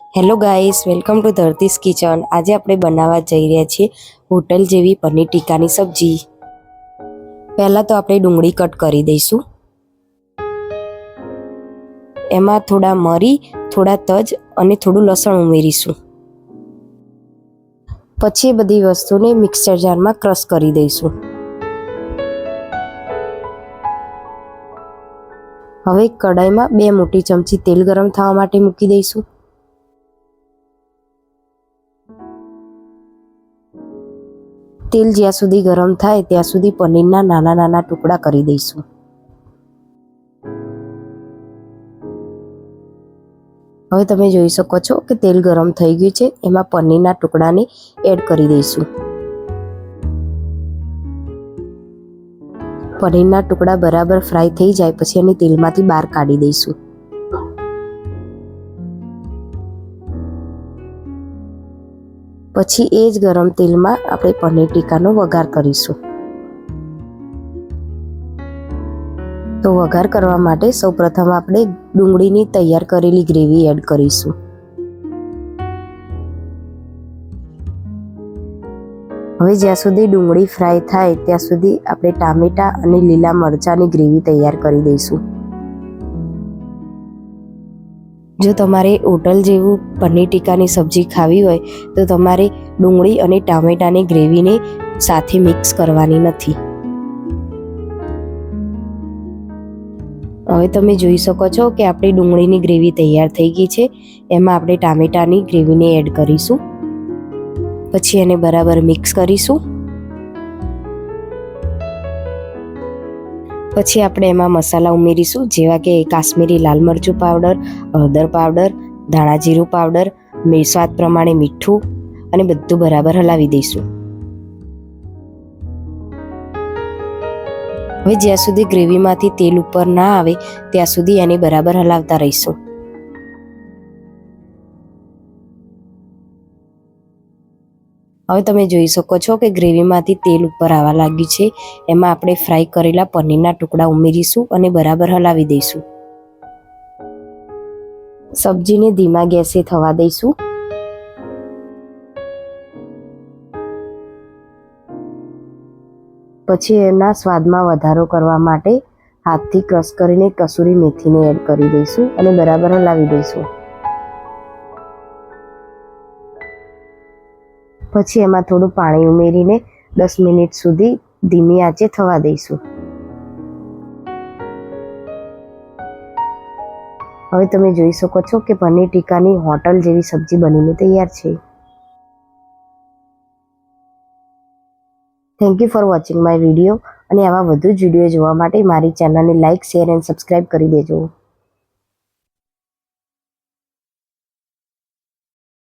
Hello guys, welcome to Dharti's kitchen. આજે આપણે બનાવવા જઈ રહ્યા છીએ હોટલ જેવી પનીર ટીકાની સબ્જી। પહેલાં તો આપણે ડુંગળી કટ કરી દઈશું। એમાં થોડા મરી, થોડા તજ અને થોડું લસણ ઉમેરીશું। પછી એ બધી વસ્તુને મિક્સર જારમાં ક્રશ કરી દઈશું। હવે કડાઈમાં 2 મોટી ચમચી તેલ ગરમ થવા માટે મૂકી દઈશું। તેલ જ્યાં સુધી ગરમ થાય ત્યાં સુધી પનીરના નાના નાના ટુકડા કરી દઈશું। હવે તમે જોઈ શકો છો કે તેલ ગરમ થઈ ગયું છે। એમાં પનીરના ટુકડાને એડ કરી દઈશું। પનીરના ટુકડા બરાબર ફ્રાય થઈ જાય પછી એને તેલમાંથી બહાર કાઢી દઈશું। પછી એ જ ગરમ તેલમાં આપણે પનીર ટીકાનો વઘાર કરીશું। તો વઘાર કરવા માટે સૌપ્રથમ આપણે ડુંગળીની તૈયાર કરેલી ગ્રેવી એડ કરીશું। હવે જ્યાં સુધી ડુંગળી ફ્રાય થાય ત્યાં સુધી આપણે ટામેટા અને લીલા મરચાંની ગ્રેવી તૈયાર કરી દઈશું। જો તમારે હોટલ જેવું પનીર ટીકાની સબ્જી ખાવી હોય તો તમારે ડુંગળી અને ટામેટાની ગ્રેવીને સાથે મિક્સ કરવાની નથી। હવે તમે જોઈ શકો છો કે આપણી ડુંગળીની ગ્રેવી તૈયાર થઈ ગઈ છે। એમાં આપણે ટામેટાની ગ્રેવીને એડ કરીશું। પછી એને બરાબર મિક્સ કરીશું। પછી આપણે એમાં મસાલા ઉમેરીશું, જેવા કે કાશ્મીરી લાલ મરચું પાવડર, હળદર પાવડર, ધાણા જીરું પાવડર, સ્વાદ પ્રમાણે મીઠું અને બધું બરાબર હલાવી દઈશું। હવે જ્યાં સુધી ગ્રેવીમાંથી તેલ ઉપર ના આવે ત્યાં સુધી એને બરાબર હલાવતા રહીશું। હવે તમે જોઈ શકો છો કે ગ્રેવીમાંથી તેલ ઉપર આવવા લાગ્યું છે। એમાં આપણે ફ્રાય કરેલા પનીરના ટુકડા ઉમેરીશું અને બરાબર હલાવી દઈશું। સબ્જીને ધીમા ગેસે થવા દઈશું। પછી એના સ્વાદમાં વધારો કરવા માટે હાથથી ક્રશ કરીને કસૂરી મેથીને એડ કરી દઈશું અને બરાબર હલાવી દઈશું। પછી એમાં થોડું પાણી ઉમેરીને 10 મિનિટ સુધી ધીમી આંચે થવા દઈશું। હવે તમે જોઈ શકો છો કે પનીર ટીકાની હોટલ જેવી સબ્જી બનીને તૈયાર છે। Thank you for watching my video. અને આવા વધુ જ વિડીયો જોવા માટે મારી ચેનલને લાઇક, શેર એન્ડ સબસ્ક્રાઈબ કરી દેજો।